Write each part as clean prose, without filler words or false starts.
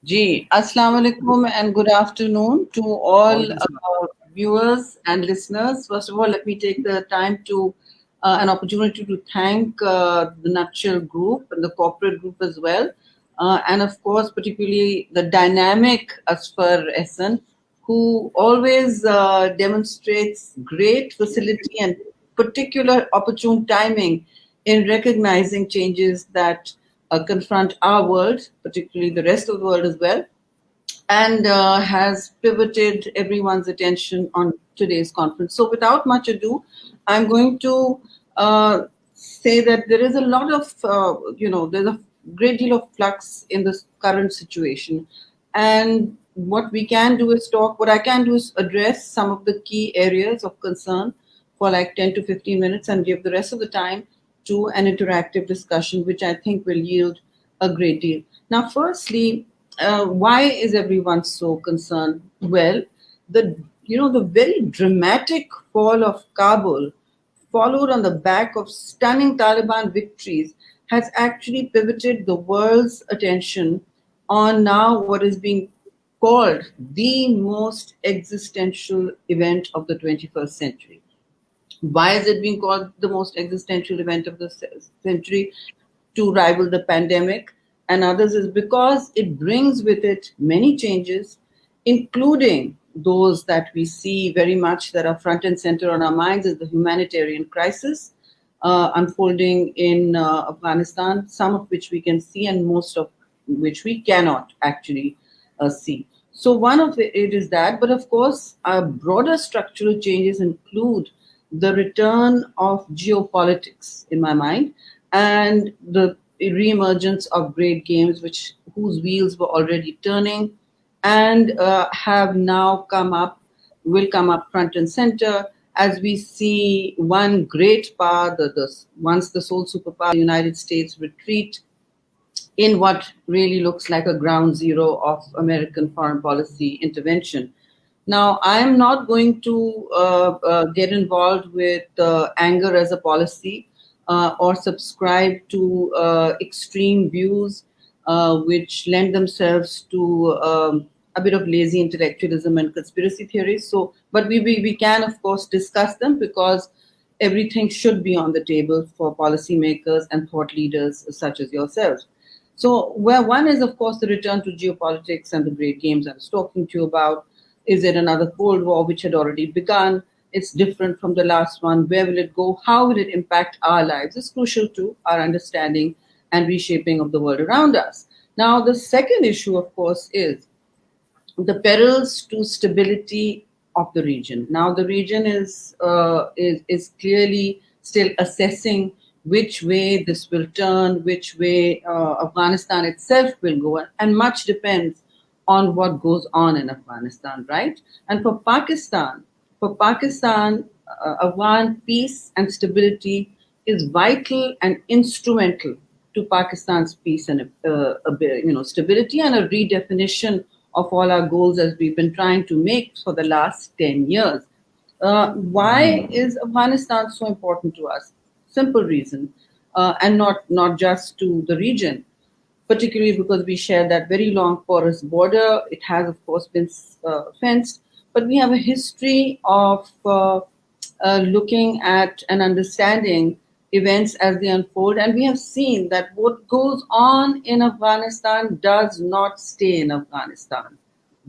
Ji, Assalamu alaikum and good afternoon to all Walaikum salam. viewers and listeners. First of all, let me take the time to an opportunity to thank the Nutshell Group and the corporate group as well, and of course, particularly the dynamic Asfar Ehsan, who always demonstrates great facility and particular opportune timing in recognizing changes that confront our world, particularly the rest of the world as well, and has pivoted everyone's attention on today's conference. So, without much ado, I'm going to say that there is a lot of, there's a great deal of flux in this current situation. And what we can do is what I can do is address some of the key areas of concern for like 10 to 15 minutes and give the rest of the time to an interactive discussion, which I think will yield a great deal. Now, firstly, why is everyone so concerned? Well, the very dramatic fall of Kabul, followed on the back of stunning Taliban victories, has actually pivoted the world's attention on now what is being called the most existential event of the 21st century. Why is it being called the most existential event of the century to rival the pandemic and others? Is because it brings with it many changes, including those that we see very much that are front and center on our minds is the humanitarian crisis unfolding in Afghanistan, some of which we can see and most of which we cannot actually see. So one of it is that, but of course, our broader structural changes include the return of geopolitics, in my mind, and the reemergence of great games, whose wheels were already turning, and have now will come up front and center as we see one great power, once the sole superpower, the United States, retreat in what really looks like a ground zero of American foreign policy intervention. Now, I am not going to get involved with anger as a policy or subscribe to extreme views which lend themselves to a bit of lazy intellectualism and conspiracy theories. So, but we can, of course, discuss them because everything should be on the table for policymakers and thought leaders such as yourselves. So, where one is, of course, the return to geopolitics and the great games I was talking to you about. Is it another Cold War which had already begun? It's different from the last one. Where will it go? How will it impact our lives? It's crucial to our understanding and reshaping of the world around us. Now, the second issue, of course, is the perils to stability of the region. Now, the region is clearly still assessing which way this will turn, which way Afghanistan itself will go, and much depends on what goes on in Afghanistan, right? And for Pakistan, Afghan peace and stability is vital and instrumental to Pakistan's peace and stability and a redefinition of all our goals as we've been trying to make for the last 10 years. Why is Afghanistan so important to us? Simple reason, and not just to the region, particularly because we share that very long porous border. It has, of course, been fenced, but we have a history of looking at and understanding events as they unfold. And we have seen that what goes on in Afghanistan does not stay in Afghanistan.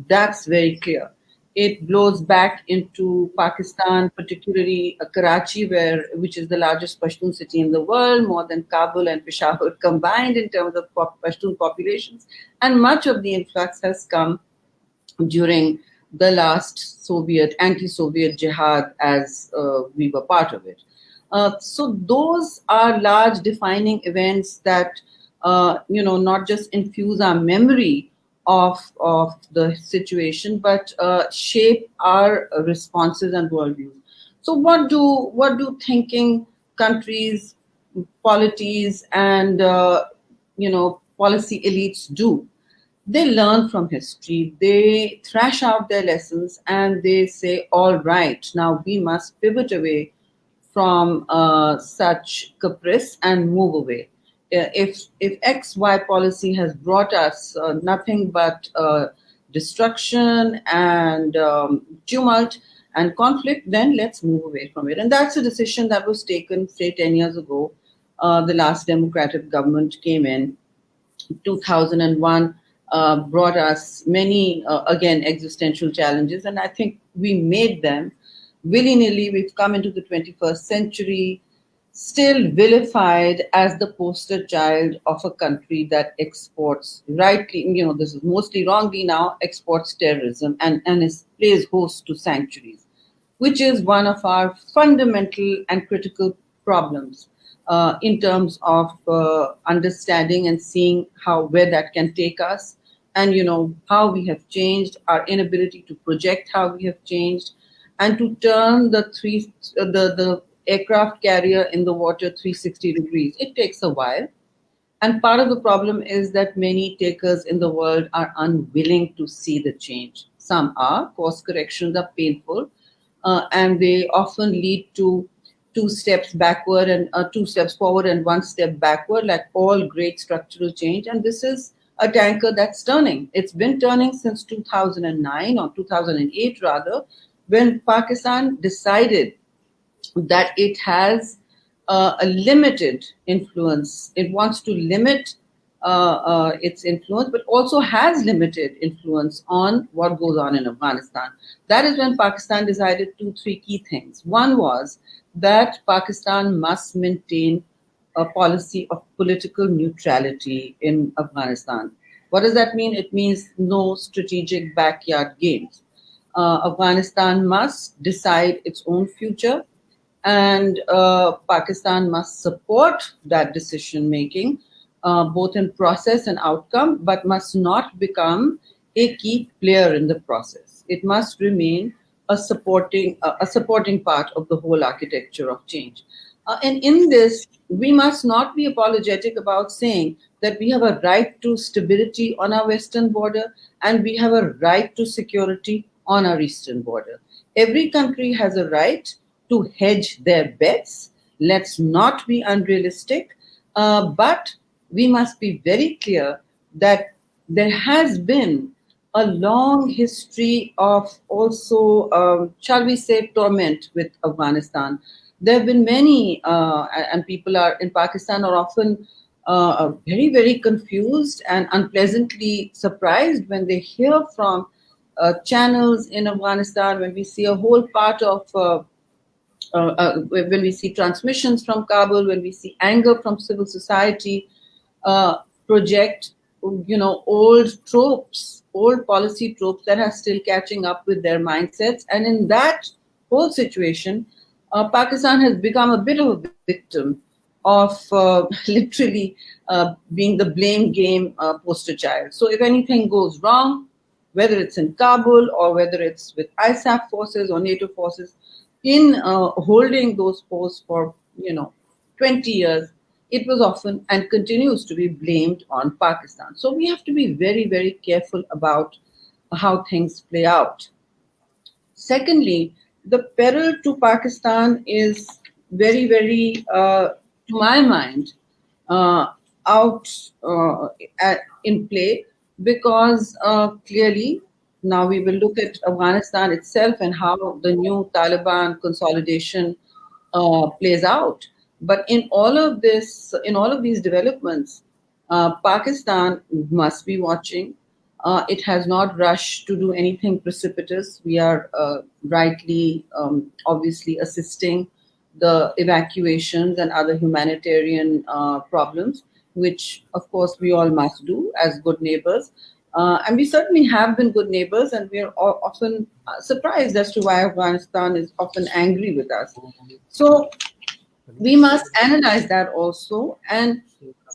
That's very clear. It blows back into Pakistan, particularly Karachi, which is the largest Pashtun city in the world, more than Kabul and Peshawar combined in terms of Pashtun populations. And much of the influx has come during the last anti-Soviet jihad, as we were part of it. So those are large defining events that not just infuse our memory of the situation, but shape our responses and worldviews. So what do thinking countries, polities, and policy elites do? They learn from history, they thrash out their lessons, and they say, all right, now we must pivot away from such caprice and move away. if XY policy has brought us nothing but destruction and tumult and conflict, then let's move away from it. And that's a decision that was taken, say, 10 years ago. The last democratic government came in 2001, brought us many, again, existential challenges. And I think we made them willy-nilly. We've come into the 21st century, still vilified as the poster child of a country that exports, rightly, this is mostly wrongly now, exports terrorism and plays host to sanctuaries, which is one of our fundamental and critical problems in terms of understanding and seeing where that can take us, and how we have changed, our inability to project how we have changed, and to turn the aircraft carrier in the water 360 degrees. It takes a while. And part of the problem is that many takers in the world are unwilling to see the change. Some are. Course corrections are painful, and they often lead to 2 steps backward and 2 steps forward and 1 step backward, like all great structural change. And this is a tanker that's turning. It's been turning since 2009 or 2008 rather, when Pakistan decided that it has a limited influence. It wants to limit its influence, but also has limited influence on what goes on in Afghanistan. That is when Pakistan decided 3 key things. One was that Pakistan must maintain a policy of political neutrality in Afghanistan. What does that mean? It means no strategic backyard games. Afghanistan must decide its own future, and Pakistan must support that decision making, both in process and outcome, but must not become a key player in the process. It must remain a supporting part of the whole architecture of change. And in this, we must not be apologetic about saying that we have a right to stability on our western border and we have a right to security on our eastern border. Every country has a right to hedge their bets. Let's not be unrealistic, but we must be very clear that there has been a long history of also, shall we say, torment with Afghanistan. There have been many, and people in Pakistan are often very, very confused and unpleasantly surprised when they hear from channels in Afghanistan, when we see a whole part of, when we see transmissions from Kabul, when we see anger from civil society, project, old tropes, old policy tropes that are still catching up with their mindsets. And in that whole situation, Pakistan has become a bit of a victim of literally being the blame game poster child. So if anything goes wrong, whether it's in Kabul or whether it's with ISAF forces or NATO forces, in holding those posts for 20 years, it was often and continues to be blamed on Pakistan. So we have to be very, very careful about how things play out. Secondly, the peril to Pakistan is very, very, to my mind, in play, because clearly now we will look at Afghanistan itself and how the new Taliban consolidation plays out. But in all of this, in all of these developments, Pakistan must be watching. It has not rushed to do anything precipitous. We are rightly, obviously, assisting the evacuations and other humanitarian problems, which, of course, we all must do as good neighbors. And we certainly have been good neighbors, and we are often surprised as to why Afghanistan is often angry with us. So we must analyze that also and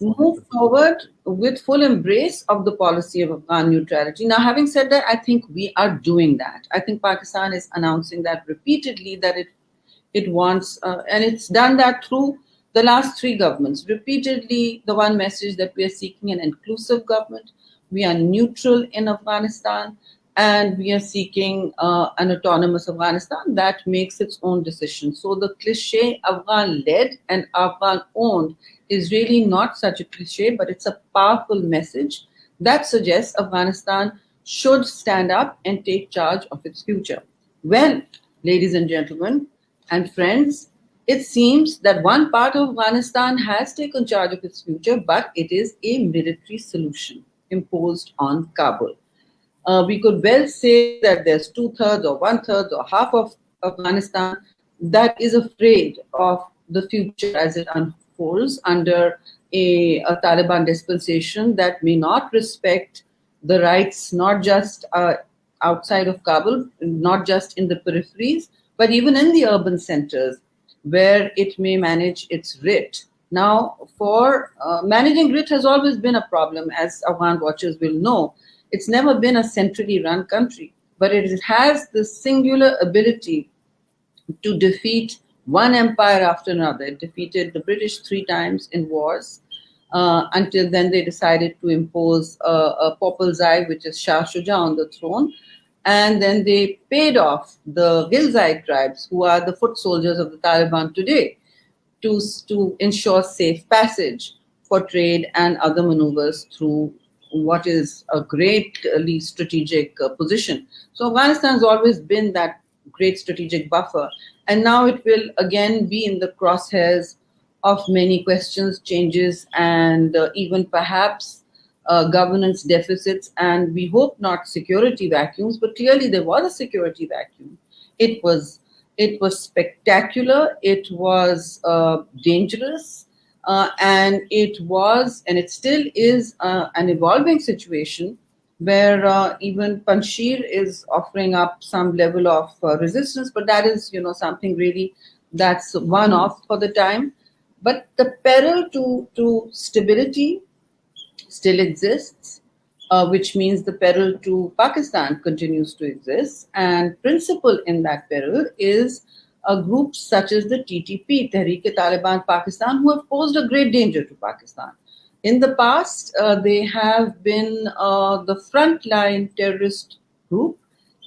move forward with full embrace of the policy of Afghan neutrality. Now, having said that, I think we are doing that. I think Pakistan is announcing that repeatedly, that it wants, and it's done that through the last 3 governments. Repeatedly, the one message that we are seeking an inclusive government. We are neutral in Afghanistan. and we are seeking an autonomous Afghanistan that makes its own decisions. So the cliche Afghan-led and Afghan-owned is really not such a cliche, but it's a powerful message that suggests Afghanistan should stand up and take charge of its future. Well, ladies and gentlemen and friends, it seems that one part of Afghanistan has taken charge of its future, but it is a military solution imposed on Kabul. We could well say that there's two-thirds or one-third or half of Afghanistan that is afraid of the future as it unfolds under a Taliban dispensation that may not respect the rights, not just outside of Kabul, not just in the peripheries, but even in the urban centers where it may manage its writ. Now, for managing writ has always been a problem, as Afghan watchers will know. It's never been a centrally run country, but it has the singular ability to defeat one empire after another. It defeated the British 3 times in wars. Until then, they decided to impose a Popalzai, which is Shah Shuja, on the throne. And then they paid off the Ghilzai tribes, who are the foot soldiers of the Taliban today, to ensure safe passage for trade and other maneuvers through what is a greatly strategic position. So Afghanistan has always been that great strategic buffer, and now it will again be in the crosshairs of many questions, changes, and even perhaps governance deficits, and we hope not security vacuums, but clearly there was a security vacuum. It was spectacular, it was dangerous, and it was, and it still is an evolving situation where even Panjshir is offering up some level of resistance, but that is, something really that's one-off for the time. But the peril to stability still exists, which means the peril to Pakistan continues to exist. And principal in that peril is groups such as the TTP, Tehreek-e-Taliban Pakistan, who have posed a great danger to Pakistan. In the past, they have been the frontline terrorist group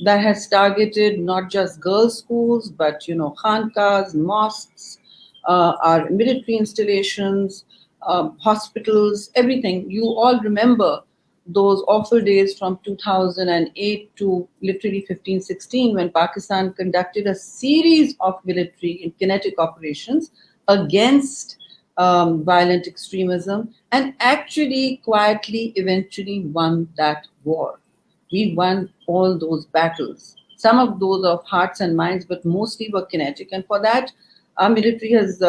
that has targeted not just girls' schools, but khanqahs, mosques, our military installations, hospitals, everything. You all remember those awful days from 2008 to literally 15-16, when Pakistan conducted a series of military and kinetic operations against violent extremism, and actually quietly eventually won that war. We won all those battles. Some of those of hearts and minds, but mostly were kinetic. And for that, our military has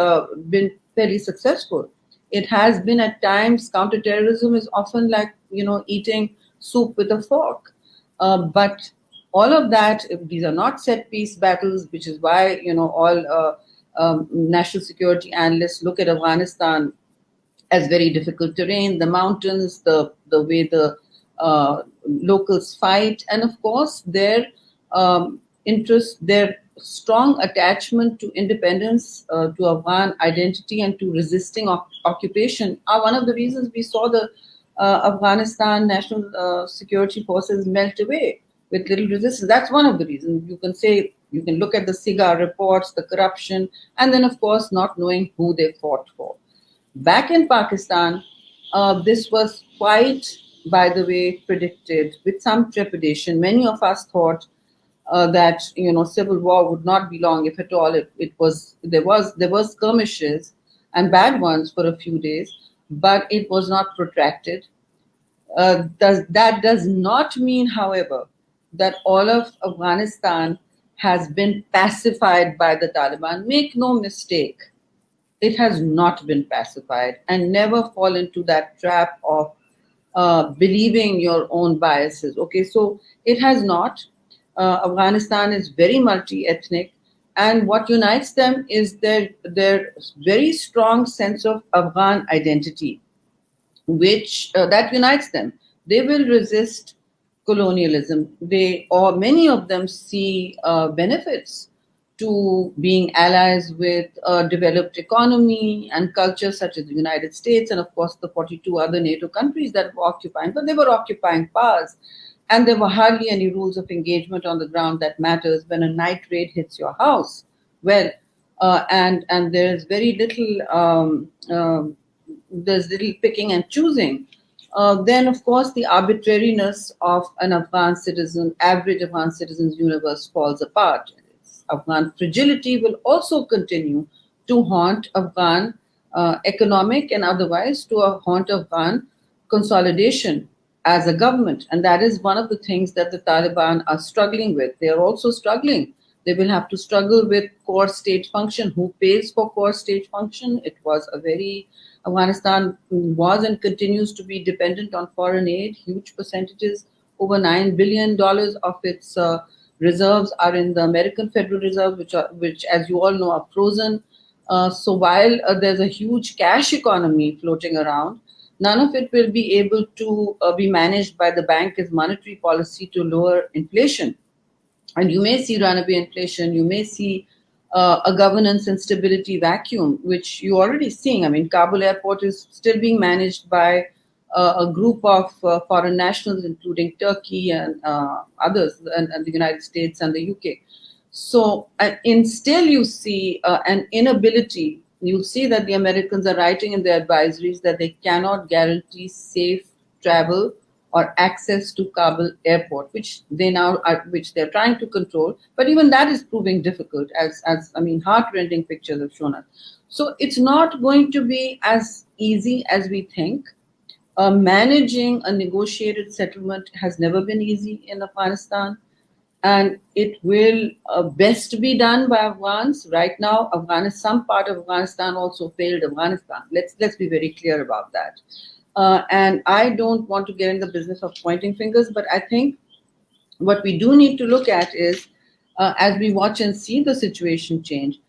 been fairly successful. It has been at times, counterterrorism is often like, eating soup with a fork. But all of that, these are not set piece battles, which is why, all national security analysts look at Afghanistan as very difficult terrain, the mountains, the way the locals fight, and of course their interest, their strong attachment to independence, to Afghan identity, and to resisting occupation are one of the reasons we saw the Afghanistan National Security Forces melt away with little resistance. That's one of the reasons. You can look at the SIGA reports, the corruption, and then of course not knowing who they fought for. Back in Pakistan, this was quite, by the way, predicted with some trepidation. Many of us thought that civil war would not be long, if at all. There was skirmishes and bad ones for a few days, but it was not protracted. That does not mean, however, that all of Afghanistan has been pacified by the Taliban. Make no mistake, it has not been pacified, and never fall into that trap of believing your own biases. Okay, so it has not. Afghanistan is very multi-ethnic, and what unites them is their very strong sense of Afghan identity, which that unites them. They will resist colonialism. Many of them see benefits to being allies with a developed economy and culture such as the United States and of course the 42 other NATO countries that were occupying, but they were occupying powers. and there were hardly any rules of engagement on the ground that matters when a night raid hits your house. Well, and there is very little, there's little picking and choosing. Then, of course, the arbitrariness of an Afghan citizen, average Afghan citizen's universe falls apart. Afghan fragility will also continue to haunt Afghan economic and otherwise, to haunt Afghan consolidation as a government. And that is one of the things that the Taliban are struggling with. They are also struggling. They will have to struggle with core state function. Who pays for core state function? It was a very, Afghanistan was and continues to be dependent on foreign aid. Huge percentages, over $9 billion of its reserves are in the American Federal Reserve, which, as you all know, are frozen. So while there's a huge cash economy floating around, none of it will be able to be managed by the bank as monetary policy to lower inflation. And you may see runaway inflation, you may see a governance and stability vacuum, which you're already seeing. I mean, Kabul airport is still being managed by a group of foreign nationals, including Turkey and others, and the United States and the UK. So, still you see an inability. You'll see that the Americans are writing in their advisories that they cannot guarantee safe travel or access to Kabul airport, which they're trying to control. But even that is proving difficult, as I mean, heart-rending pictures have shown us. So it's not going to be as easy as we think. Managing a negotiated settlement has never been easy in Afghanistan, and it will best be done by Afghans. Right now, some part of Afghanistan also failed Afghanistan. Let's be very clear about that. And I don't want to get in the business of pointing fingers, but I think what we do need to look at is, as we watch and see the situation change,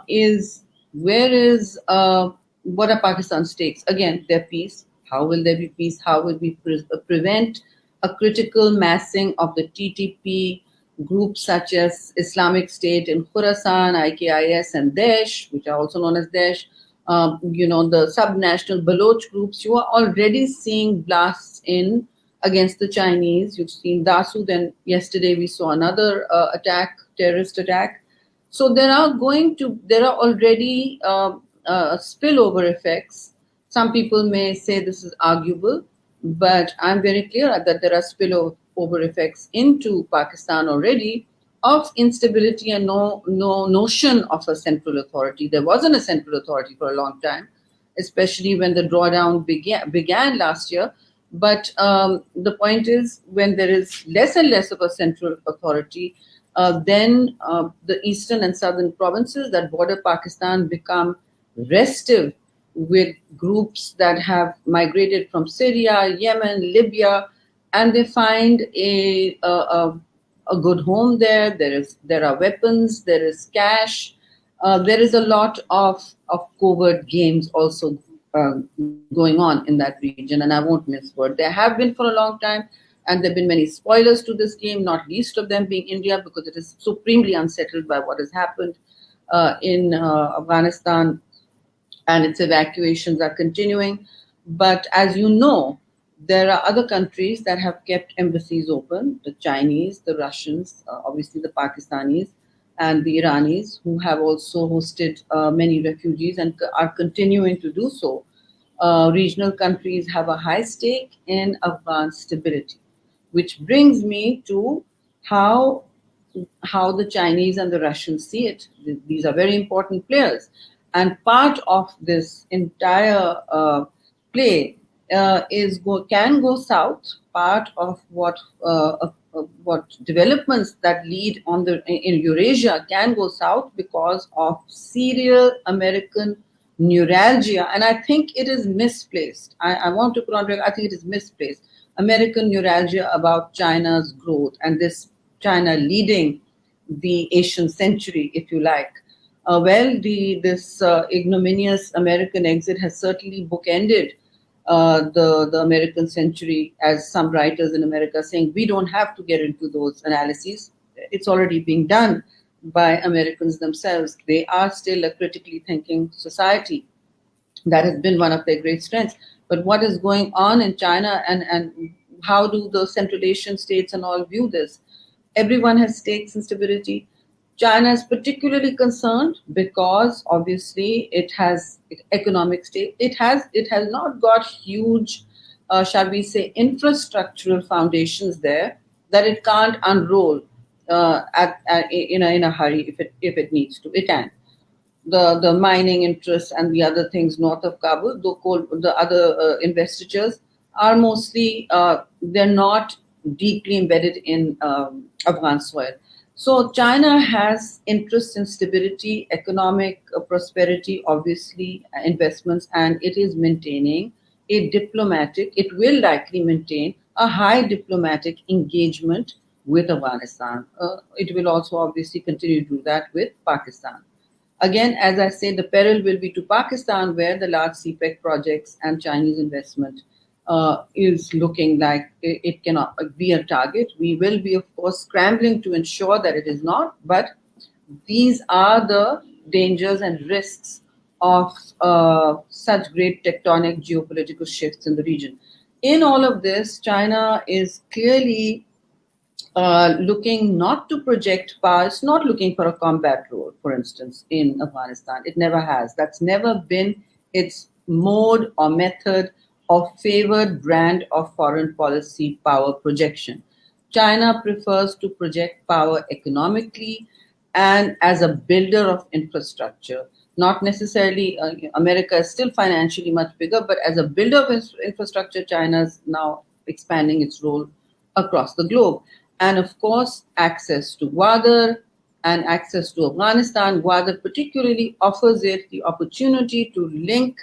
is what are Pakistan's stakes? Again, their peace. How will there be peace? How will we prevent a critical massing of the TTP groups such as Islamic State in Khorasan, IKIS, and Daesh, which are also known as Daesh? The subnational Baloch groups. You are already seeing blasts in against the Chinese. You've seen Dasu, then yesterday we saw another terrorist attack. So there are already spillover effects. Some people may say this is arguable, but I'm very clear that there are spillover effects into Pakistan already of instability and no notion of a central authority. There wasn't a central authority for a long time, especially when the drawdown began last year. But the point is, when there is less and less of a central authority, then the eastern and southern provinces that border Pakistan become restive with groups that have migrated from Syria, Yemen, Libya, and they find a good home there. There are weapons, there is cash, there is a lot of covert games also going on in that region, and I won't miss word. There have been for a long time, and there have been many spoilers to this game, not least of them being India, because it is supremely unsettled by what has happened in Afghanistan, and its evacuations are continuing. But as you know, there are other countries that have kept embassies open: the Chinese, the Russians, obviously the Pakistanis, and the Iranis, who have also hosted many refugees and are continuing to do so. Regional countries have a high stake in Afghan stability, which brings me to how the Chinese and the Russians see it. These are very important players. And part of this entire play can go south. Part of what developments that lead in Eurasia can go south because of serial American neuralgia, and I think it is misplaced. I want to put on record, I think it is misplaced. American neuralgia about China's growth and this China leading the Asian century, if you like. This ignominious American exit has certainly bookended the American century, as some writers in America are saying. We don't have to get into those analyses. It's already being done by Americans themselves. They are still a critically thinking society. That has been one of their great strengths. But what is going on in China and how do the Central Asian states and all view this? Everyone has stakes in stability. China is particularly concerned because obviously it has economic stake. It has not got huge, shall we say, infrastructural foundations there that it can't unroll in a hurry if it needs to. It can. The mining interests and the other things north of Kabul, the other investitures are mostly they're not deeply embedded in Afghan soil. So China has interests in stability, economic prosperity, obviously investments, and it is maintaining a diplomatic. It will likely maintain a high diplomatic engagement with Afghanistan. It will also obviously continue to do that with Pakistan. Again, as I say, the peril will be to Pakistan, where the large CPEC projects and Chinese investment is looking like it cannot be a target. We will be, of course, scrambling to ensure that it is not, but these are the dangers and risks of such great tectonic geopolitical shifts in the region. In all of this, China is clearly looking not to project power. It's not looking for a combat role, for instance, in Afghanistan. It never has. That's never been its mode or method or favored brand of foreign policy power projection. China prefers to project power economically and as a builder of infrastructure. Not necessarily, America is still financially much bigger, but as a builder of infrastructure, China is now expanding its role across the globe. And of course, access to Gwadar and access to Afghanistan. Gwadar particularly offers it the opportunity to link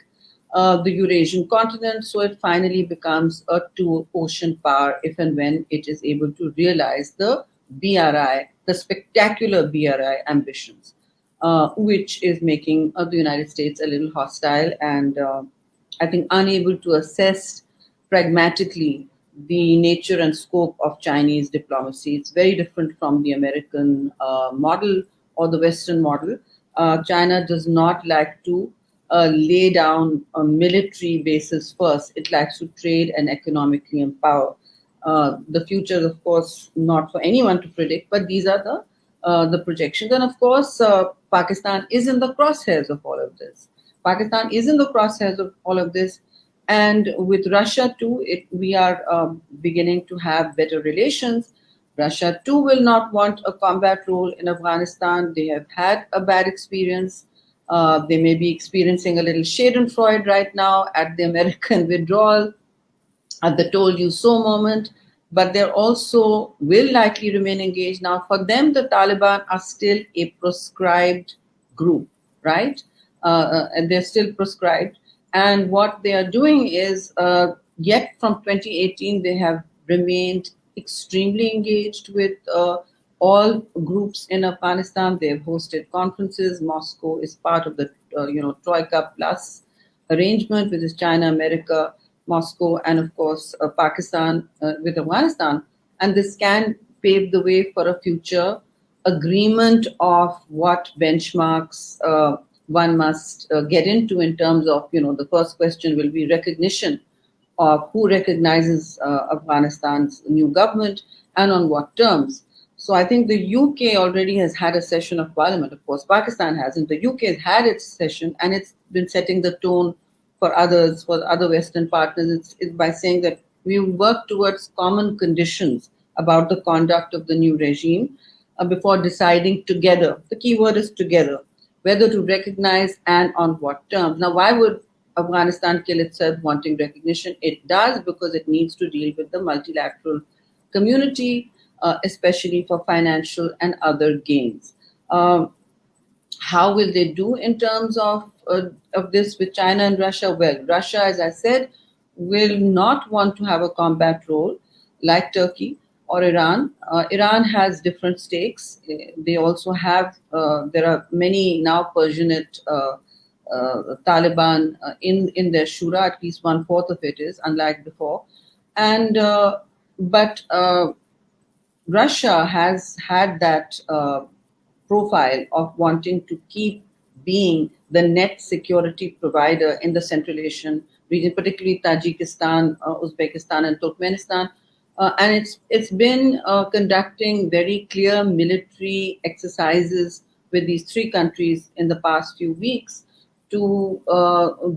the Eurasian continent, so it finally becomes a two-ocean power if and when it is able to realize the BRI, the spectacular BRI ambitions, which is making the United States a little hostile and I think unable to assess pragmatically the nature and scope of Chinese diplomacy. It's very different from the American model or the Western model. China does not like to lay down a military basis first. It likes to trade and economically empower. The future is, of course, not for anyone to predict, but these are the projections. And of course, Pakistan is in the crosshairs of all of this. Pakistan is in the crosshairs of all of this. And with Russia too, we are beginning to have better relations. Russia too will not want a combat role in Afghanistan. They have had a bad experience. They may be experiencing a little Schadenfreude right now at the American withdrawal, at the told you so moment, but they also will likely remain engaged. Now, for them, the Taliban are still a proscribed group, right? And they're still proscribed. And what they are doing is, yet from 2018, they have remained extremely engaged with all groups in Afghanistan. They've hosted conferences. Moscow is part of the, Troika Plus arrangement, which is China, America, Moscow, and of course Pakistan with Afghanistan. And this can pave the way for a future agreement of what benchmarks one must get into in terms of, the first question will be recognition of who recognizes Afghanistan's new government and on what terms. So I think the UK already has had a session of parliament. Of course, Pakistan hasn't. The UK has had its session and it's been setting the tone for others, for other Western partners. It's by saying that we work towards common conditions about the conduct of the new regime before deciding together. The key word is together, whether to recognize and on what terms. Now, why would Afghanistan kill itself wanting recognition? It does because it needs to deal with the multilateral community, especially for financial and other gains. How will they do in terms of this with China and Russia? Well, Russia, as I said, will not want to have a combat role like Turkey or Iran. Iran has different stakes. They also have, there are many now Persianate Taliban in their shura, at least 1/4 of it is, unlike before. And but Russia has had that profile of wanting to keep being the net security provider in the Central Asian region, particularly Tajikistan, Uzbekistan, and Turkmenistan. And it's been conducting very clear military exercises with these three countries in the past few weeks to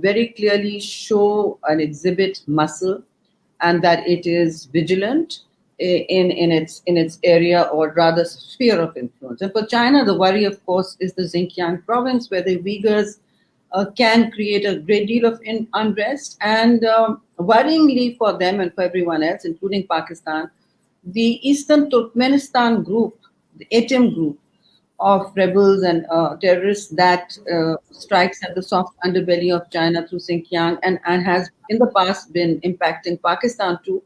very clearly show and exhibit muscle, and that it is vigilant in its area, or rather sphere of influence. And for China, the worry, of course, is the Xinjiang province, where the Uyghurs can create a great deal of unrest. And worryingly for them and for everyone else, including Pakistan, the Eastern Turkmenistan group, the ATEM group of rebels and terrorists that strikes at the soft underbelly of China through Xinjiang, and has in the past been impacting Pakistan too,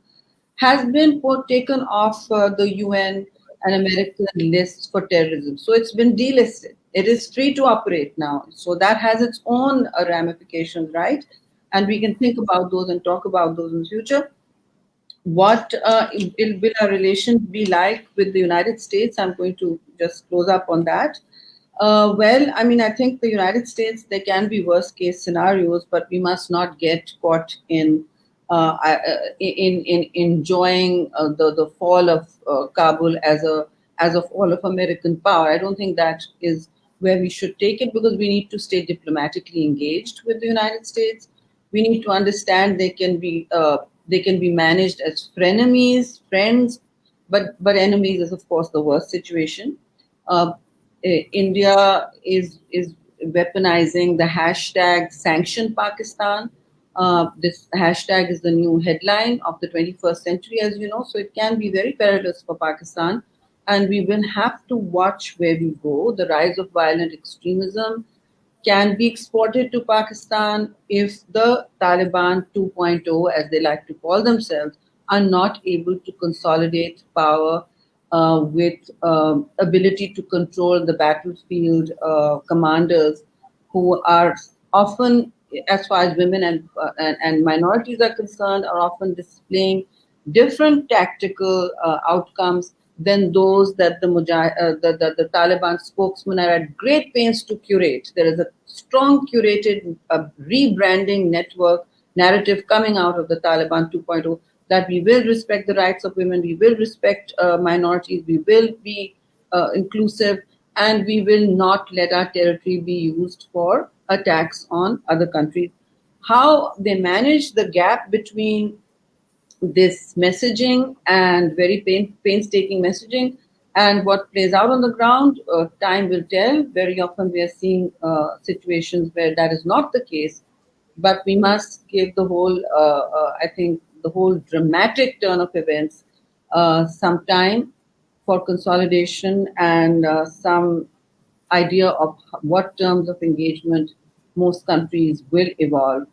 has been taken off the UN and American lists for terrorism. So it's been delisted. It is free to operate now. So that has its own ramifications, right? And we can think about those and talk about those in the future. What will our relation be like with the United States? I'm going to just close up on that. Well, I mean, I think the United States, there can be worst case scenarios, but we must not get caught in enjoying the fall of Kabul as a fall of American power. I don't think that is where we should take it, because we need to stay diplomatically engaged with the United States. We need to understand they can be managed as frenemies, friends, but enemies is of course the worst situation. Uh, India is weaponizing the hashtag sanction Pakistan. This hashtag is the new headline of the 21st century, as you know, so it can be very perilous for Pakistan. And we will have to watch where we go. The rise of violent extremism can be exported to Pakistan if the Taliban 2.0, as they like to call themselves, are not able to consolidate power with ability to control the battlefield commanders, who are often, as far as women and minorities are concerned, are often displaying different tactical outcomes than those that the Taliban spokesmen are at great pains to curate. There is a strong curated rebranding network narrative coming out of the Taliban 2.0, that we will respect the rights of women, we will respect minorities, we will be inclusive, and we will not let our territory be used for attacks on other countries. How they manage the gap between this messaging and very painstaking messaging and what plays out on the ground, time will tell. Very often we are seeing situations where that is not the case, but we must give the whole, I think, the whole dramatic turn of events some time for consolidation and some idea of what terms of engagement most countries will evolve,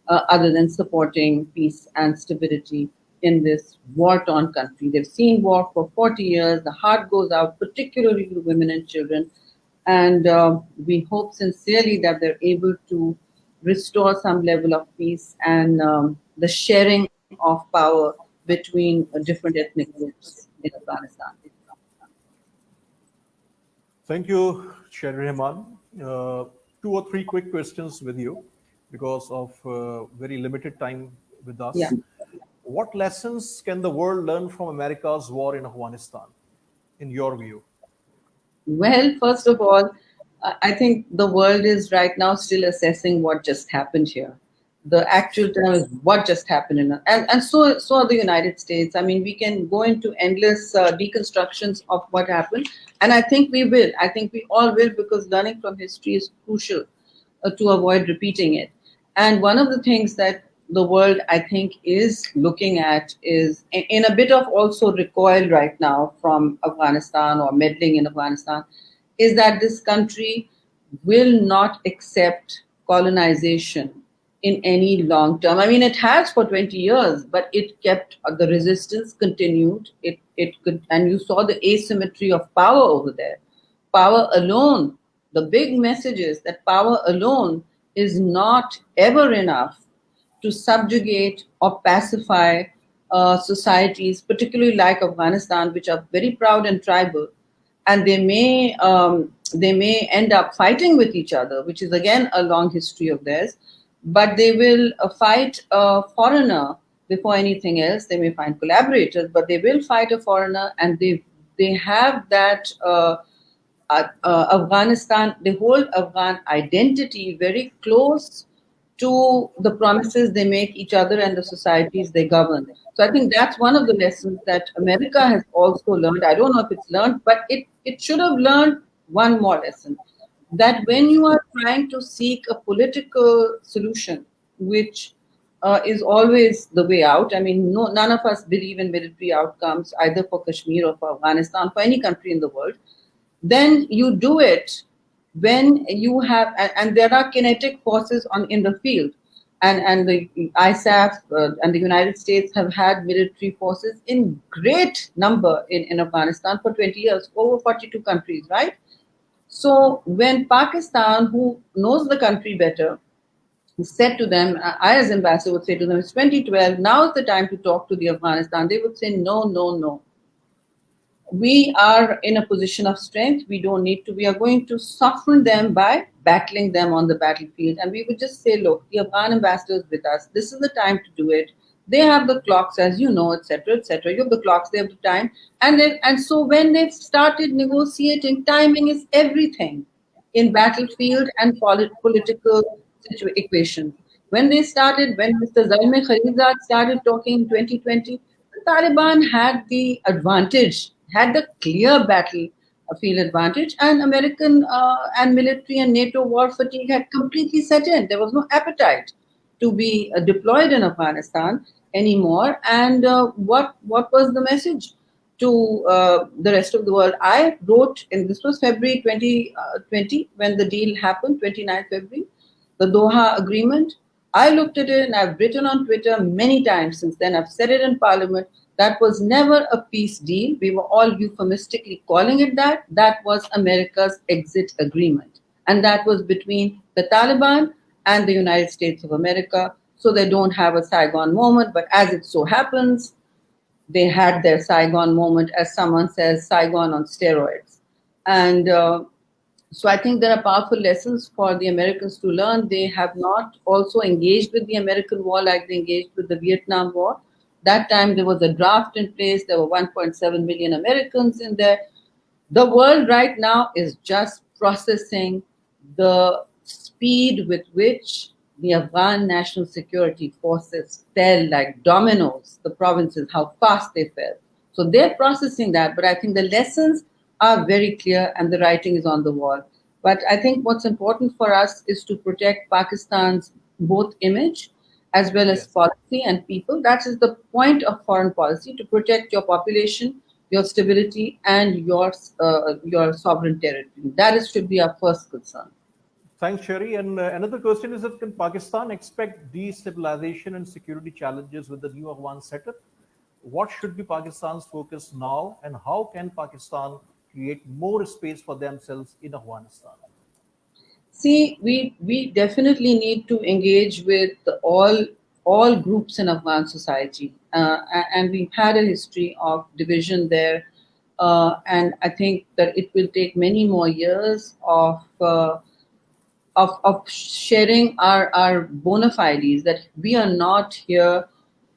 other than supporting peace and stability in this war-torn country. They've seen war for 40 years. The heart goes out, particularly to women and children. And we hope sincerely that they're able to restore some level of peace and the sharing of power between different ethnic groups in Afghanistan. Thank you, Sherry Rahman. Two or three quick questions with you because of very limited time with Yeah. us. What lessons can the world learn from America's war in Afghanistan, in your view? Well, first of all, I think the world is right now still assessing what just happened here. The actual term is what just happened, and so are the United States. I mean, we can go into endless deconstructions of what happened, and I think we will. I think we all will, because learning from history is crucial to avoid repeating it. And one of the things that the world, I think, is looking at is in a bit of also recoil right now from Afghanistan or meddling in Afghanistan, is that this country will not accept colonization in any long term. I mean, it has for 20 years, but it kept the resistance continued. It could, and you saw the asymmetry of power over there. Power alone, the big message is that power alone is not ever enough to subjugate or pacify societies, particularly like Afghanistan, which are very proud and tribal, and they may end up fighting with each other, which is again a long history of theirs. But they will fight a foreigner before anything else. They may find collaborators, but they will fight a foreigner, and they have that Afghanistan, the whole Afghan identity very close to the promises they make each other and the societies they govern. So I think that's one of the lessons that America has also learned. I don't know if it's learned, but it should have learned one more lesson, that when you are trying to seek a political solution, which is always the way out. I mean, no, none of us believe in military outcomes, either for Kashmir or for Afghanistan, for any country in the world. Then you do it when you have, and there are kinetic forces in the field. And the ISAF and the United States have had military forces in great number in Afghanistan for 20 years, over 42 countries, right? So when Pakistan, who knows the country better, said to them, I as ambassador would say to them, it's 2012, now is the time to talk to the Afghanistan. They would say, no, no, no. We are in a position of strength. We don't need to. We are going to soften them by battling them on the battlefield. And we would just say, look, the Afghan ambassador is with us. This is the time to do it. They have the clocks, as you know, etc., etc. You have the clocks, they have the time. And so when they've started negotiating, timing is everything in battlefield and political equation. When Mr. Zalmay Khalilzad started talking in 2020, the Taliban had the advantage, had the clear battlefield advantage, and American and military and NATO war fatigue had completely set in. There was no appetite to be deployed in Afghanistan anymore. And what was the message to the rest of the world? I wrote, and this was February 2020 when the deal happened, 29th February, the Doha agreement. I looked at it and I've written on Twitter many times since then. I've said it in Parliament. That was never a peace deal. We were all euphemistically calling it that. That was America's exit agreement. And that was between the Taliban and the United States of America. So they don't have a Saigon moment. But as it so happens, they had their Saigon moment, as someone says, Saigon on steroids. And so I think there are powerful lessons for the Americans to learn. They have not also engaged with the American war like they engaged with the Vietnam War. That time there was a draft in place. There were 1.7 million Americans in there. The world right now is just processing the speed with which the Afghan National Security Forces fell like dominoes, the provinces, how fast they fell. So they're processing that, but I think the lessons are very clear and the writing is on the wall. But I think what's important for us is to protect Pakistan's both image as well as policy and people. That is the point of foreign policy, to protect your population, your stability, and your sovereign territory. That should be our first concern. Thanks, Sherry. And another question is that can Pakistan expect destabilization and security challenges with the new Afghan setup? What should be Pakistan's focus now, and how can Pakistan create more space for themselves in Afghanistan? See, we definitely need to engage with all groups in Afghan society, and we've had a history of division there, and I think that it will take many more years of sharing our bona fides, that we are not here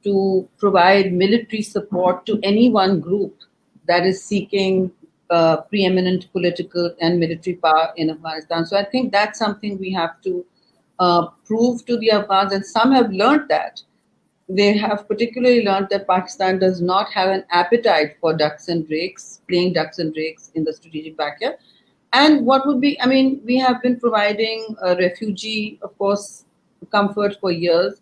to provide military support to any one group that is seeking preeminent political and military power in Afghanistan. So I think that's something we have to prove to the Afghans, and some have learned that. They have particularly learned that Pakistan does not have an appetite for ducks and drakes, playing ducks and drakes in the strategic backyard. And what would be, I mean, we have been providing refugee, of course, comfort for years.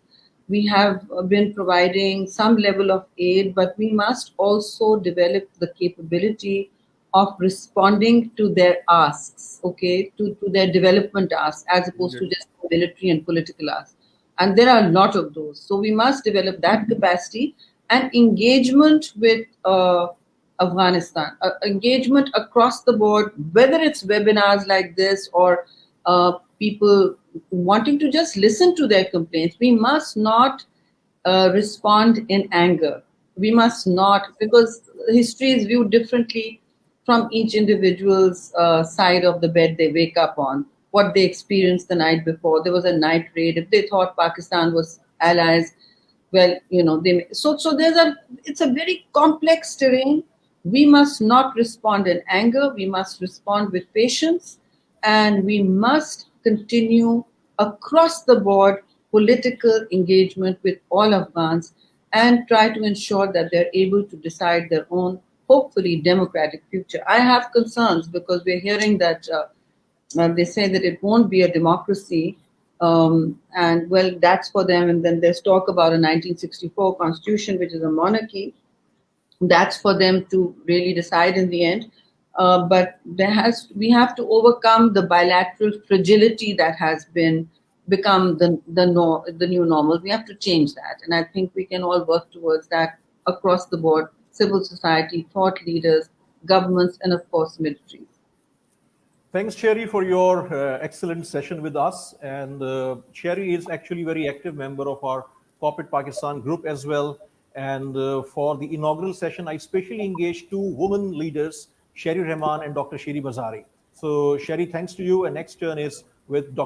We have been providing some level of aid, but we must also develop the capability of responding to their asks, okay, to their development asks, as opposed to just military and political asks. And there are a lot of those. So we must develop that capacity and engagement with Afghanistan, engagement across the board, whether it's webinars like this or people wanting to just listen to their complaints. We must not respond in anger. We must not, because history is viewed differently from each individual's side of the bed they wake up on, what they experienced the night before. There was a night raid. If they thought Pakistan was allies, well, so it's a very complex terrain. We must not respond in anger. We must respond with patience, and we must continue across the board political engagement with all Afghans and try to ensure that they're able to decide their own, hopefully, democratic future. I have concerns because we're hearing that they say that it won't be a democracy, and well, that's for them. And then there's talk about a 1964 constitution, which is a monarchy. That's for them to really decide in the end. But we have to overcome the bilateral fragility that has become the new normal. We have to change that, and I think we can all work towards that across the board: civil society, thought leaders, governments, and of course militaries. Thanks, Cherry, for your excellent session with us. And Cherry is actually a very active member of our Corporate Pakistan group as well. And for the inaugural session, I specially engaged two women leaders, Sherry Rahman and Dr. Shiri Bazari. So, Sherry, thanks to you. And next turn is with Dr.